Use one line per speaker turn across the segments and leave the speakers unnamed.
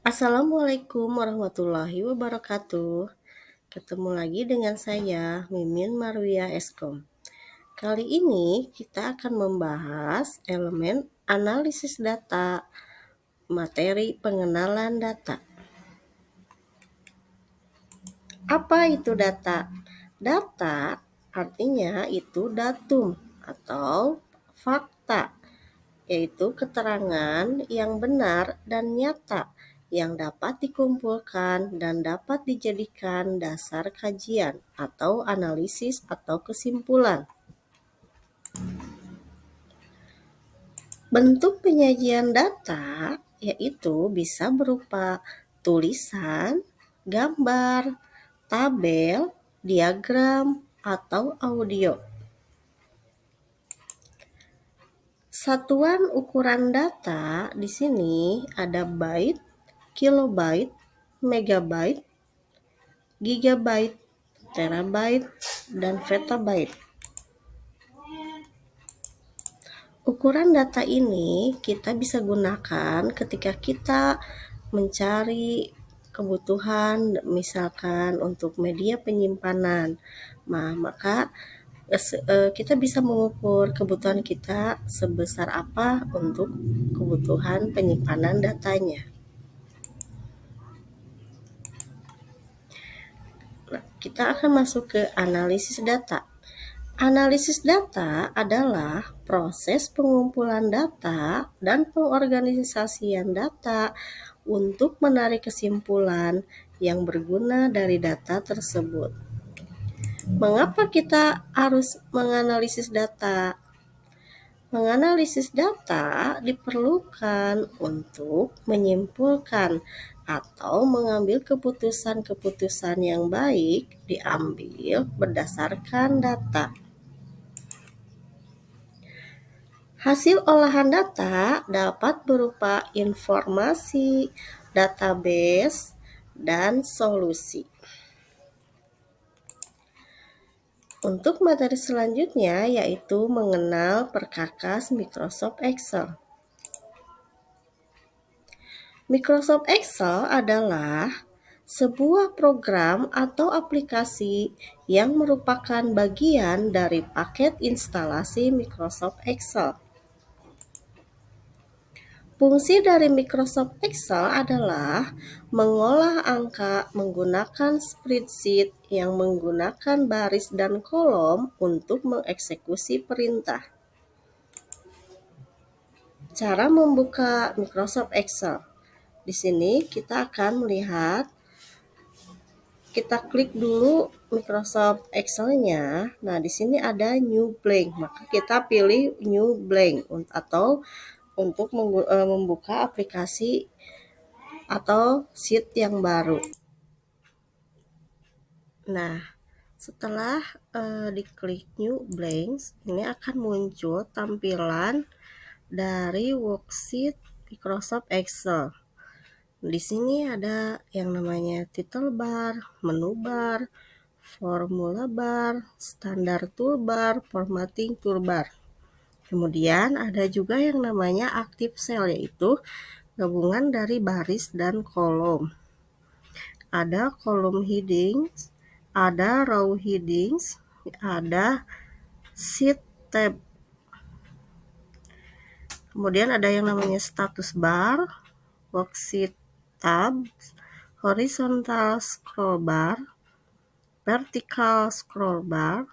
Assalamualaikum warahmatullahi wabarakatuh. Ketemu lagi dengan saya, Mimin Marwiyah Eskom. Kali ini kita akan membahas elemen analisis data, materi pengenalan data. Apa itu data? Data artinya itu datum atau fakta, yaitu keterangan yang benar dan nyata yang dapat dikumpulkan dan dapat dijadikan dasar kajian atau analisis atau kesimpulan. Bentuk penyajian data yaitu bisa berupa tulisan, gambar, tabel, diagram, atau audio. Satuan ukuran data di sini ada byte, kilobyte, megabyte, gigabyte, terabyte, dan petabyte. Ukuran data ini kita bisa gunakan ketika kita mencari kebutuhan misalkan untuk media penyimpanan. Maka kita bisa mengukur kebutuhan kita sebesar apa untuk kebutuhan penyimpanan datanya. Nah, kita akan masuk ke analisis data. Analisis data adalah proses pengumpulan data dan pengorganisasian data untuk menarik kesimpulan yang berguna dari data tersebut. Mengapa kita harus menganalisis data? Menganalisis data diperlukan untuk menyimpulkan atau mengambil keputusan-keputusan yang baik diambil berdasarkan data. Hasil olahan data dapat berupa informasi, database, dan solusi. Untuk materi selanjutnya yaitu mengenal perkakas Microsoft Excel. Microsoft Excel adalah sebuah program atau aplikasi yang merupakan bagian dari paket instalasi Microsoft Excel. Fungsi dari Microsoft Excel adalah mengolah angka menggunakan spreadsheet yang menggunakan baris dan kolom untuk mengeksekusi perintah. Cara membuka Microsoft Excel. Di sini kita akan melihat, kita klik dulu Microsoft Excel-nya. Nah, di sini ada New Blank, maka kita pilih New Blank atau untuk membuka aplikasi atau sheet yang baru. Nah, setelah diklik New Blank, ini akan muncul tampilan dari worksheet Microsoft Excel. Di sini ada yang namanya title bar, menu bar, formula bar, standar toolbar, formatting toolbar. Kemudian ada juga yang namanya active cell, yaitu gabungan dari baris dan kolom. Ada kolom headings, ada row headings, ada sheet tab. Kemudian ada yang namanya status bar, worksheet tabs, horizontal scroll bar, vertical scroll bar,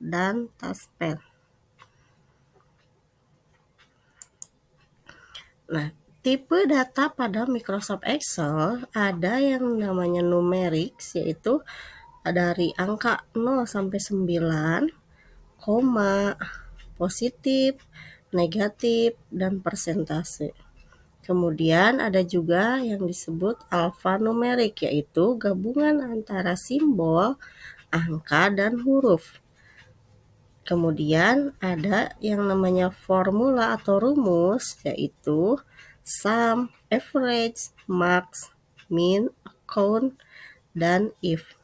dan taskbar. Nah, tipe data pada Microsoft Excel ada yang namanya numeric, yaitu dari angka 0 sampai 9, koma, positif, negatif, dan persentase. Kemudian ada juga yang disebut alphanumeric, yaitu gabungan antara simbol, angka, dan huruf. Kemudian ada yang namanya formula atau rumus, yaitu sum, average, max, min, count, dan if.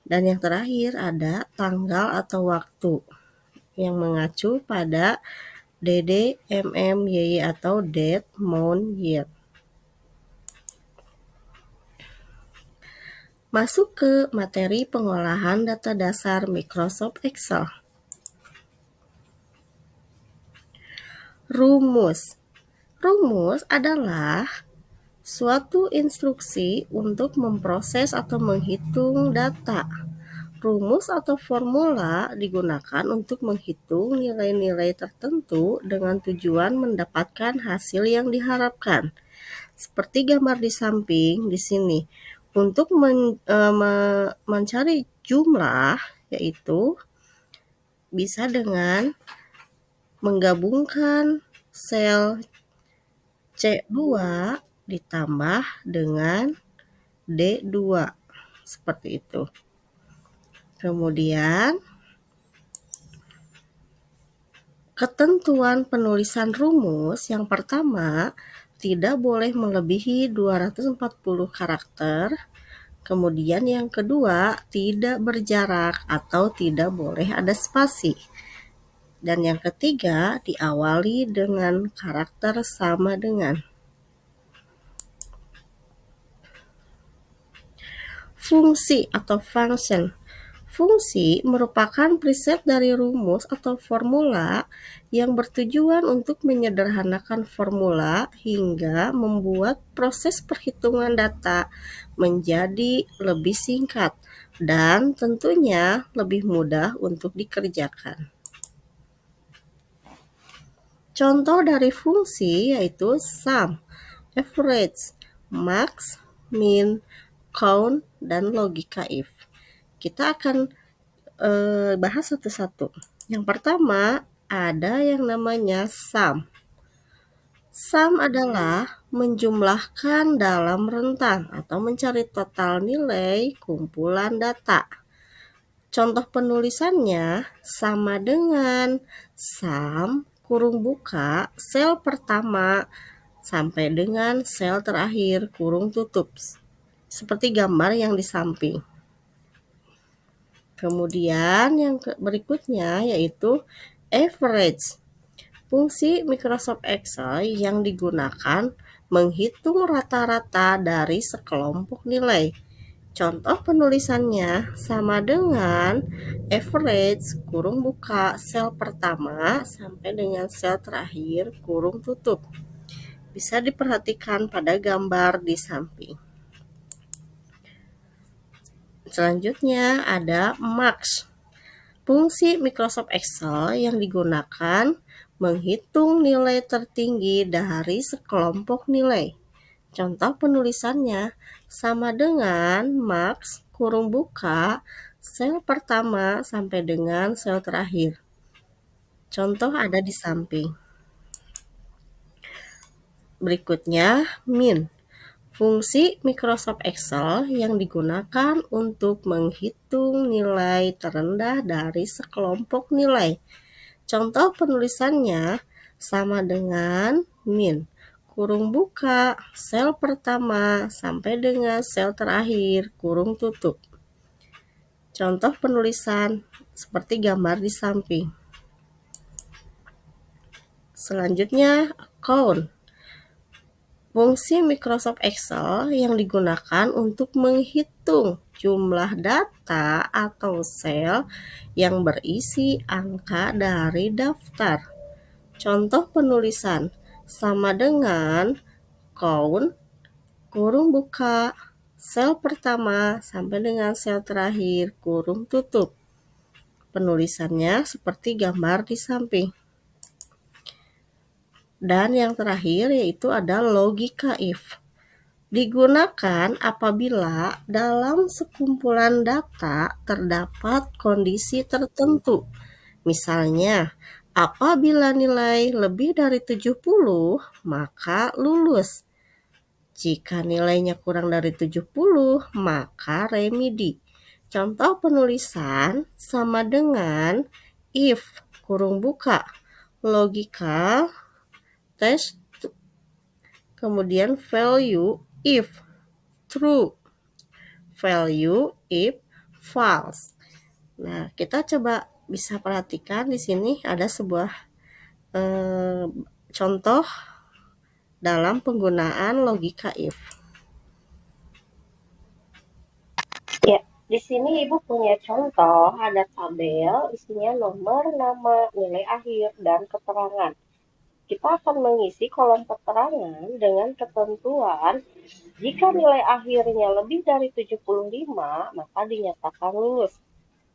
Dan yang terakhir ada tanggal atau waktu yang mengacu pada DD, MM, YY atau date, month, year. Masuk ke materi pengolahan data dasar Microsoft Excel. Rumus. Rumus adalah suatu instruksi untuk memproses atau menghitung data. Rumus atau formula digunakan untuk menghitung nilai-nilai tertentu dengan tujuan mendapatkan hasil yang diharapkan. Seperti gambar di samping di sini. Untuk mencari jumlah, yaitu bisa dengan menggabungkan sel C2 ditambah dengan D2. Seperti itu. Kemudian ketentuan penulisan rumus yang pertama tidak boleh melebihi 240 karakter. Kemudian yang kedua tidak berjarak atau tidak boleh ada spasi. Dan yang ketiga diawali dengan karakter sama dengan. Fungsi atau function. Fungsi merupakan preset dari rumus atau formula yang bertujuan untuk menyederhanakan formula hingga membuat proses perhitungan data menjadi lebih singkat dan tentunya lebih mudah untuk dikerjakan. Contoh dari fungsi yaitu sum, average, max, min, count, dan logika if. Kita akan bahas satu-satu. Yang pertama ada yang namanya sum. Sum adalah menjumlahkan dalam rentan atau mencari total nilai kumpulan data. Contoh penulisannya sama dengan sum kurung buka sel pertama sampai dengan sel terakhir kurung tutup. Seperti gambar yang di samping. Kemudian yang berikutnya yaitu average. Fungsi Microsoft Excel yang digunakan menghitung rata-rata dari sekelompok nilai. Contoh penulisannya sama dengan average kurung buka sel pertama sampai dengan sel terakhir kurung tutup. Bisa diperhatikan pada gambar di samping. Selanjutnya ada max. Fungsi Microsoft Excel yang digunakan menghitung nilai tertinggi dari sekelompok nilai. Contoh penulisannya sama dengan max kurung buka sel pertama sampai dengan sel terakhir. Contoh ada di samping. Berikutnya min. Fungsi Microsoft Excel yang digunakan untuk menghitung nilai terendah dari sekelompok nilai. Contoh penulisannya sama dengan min kurung buka sel pertama sampai dengan sel terakhir kurung tutup. Contoh penulisan seperti gambar di samping. Selanjutnya count. Fungsi Microsoft Excel yang digunakan untuk menghitung jumlah data atau sel yang berisi angka dari daftar. Contoh penulisan sama dengan count kurung buka sel pertama sampai dengan sel terakhir kurung tutup. Penulisannya seperti gambar di samping. Dan yang terakhir yaitu ada logika if. Digunakan apabila dalam sekumpulan data terdapat kondisi tertentu. Misalnya, apabila nilai lebih dari 70, maka lulus. Jika nilainya kurang dari 70, maka remedi. Contoh penulisan sama dengan if kurung buka logika test kemudian value if true, value if false. Nah, kita coba bisa perhatikan di sini ada sebuah contoh dalam penggunaan logika if. Di sini Ibu punya contoh, ada tabel isinya nomor, nama, nilai akhir, dan keterangan. Kita akan mengisi kolom keterangan dengan ketentuan jika nilai akhirnya lebih dari 75, maka dinyatakan lulus.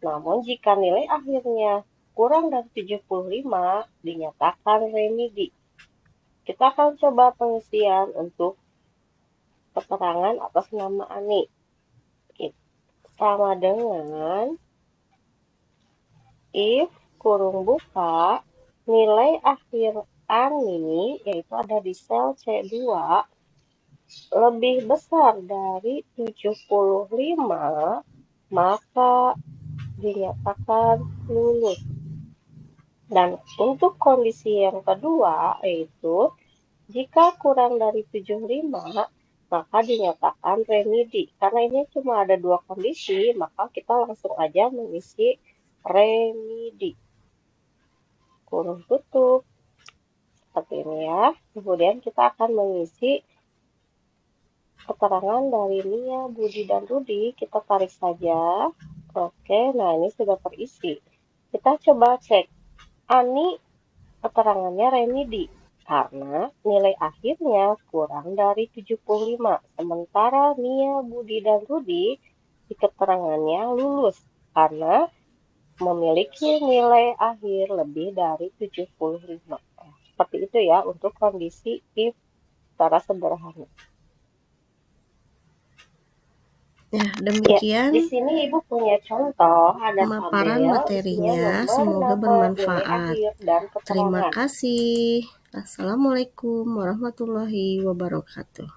Namun jika nilai akhirnya kurang dari 75, dinyatakan remedi. Kita akan coba pengisian untuk keterangan atas nama Ani. Sama dengan if kurung buka nilai akhir Ani, yaitu ada di sel C2, lebih besar dari 75, maka dinyatakan lulus. Dan untuk kondisi yang kedua, yaitu jika kurang dari 75, maka dinyatakan remedi. Karena ini cuma ada dua kondisi, maka kita langsung aja mengisi remedi. Kurung tutup. Seperti ini ya. Kemudian kita akan mengisi keterangan dari Nia, Budi, dan Rudi. Kita tarik saja. Oke, nah ini sudah terisi. Kita coba cek. Ani keterangannya remedi karena nilai akhirnya kurang dari 75. Sementara Nia, Budi, dan Rudi di keterangannya lulus karena memiliki nilai akhir lebih dari 75. Seperti itu ya untuk kondisi if secara sederhana.
Ya,
Ya,
demikian
di sini Ibu punya contoh, ada
pemaparan
tabel isinya
materinya.
nomor,
Semoga
nama, nilai
bermanfaat.
akhir, dan
Terima
keterangan.
kasih. Assalamualaikum warahmatullahi wabarakatuh.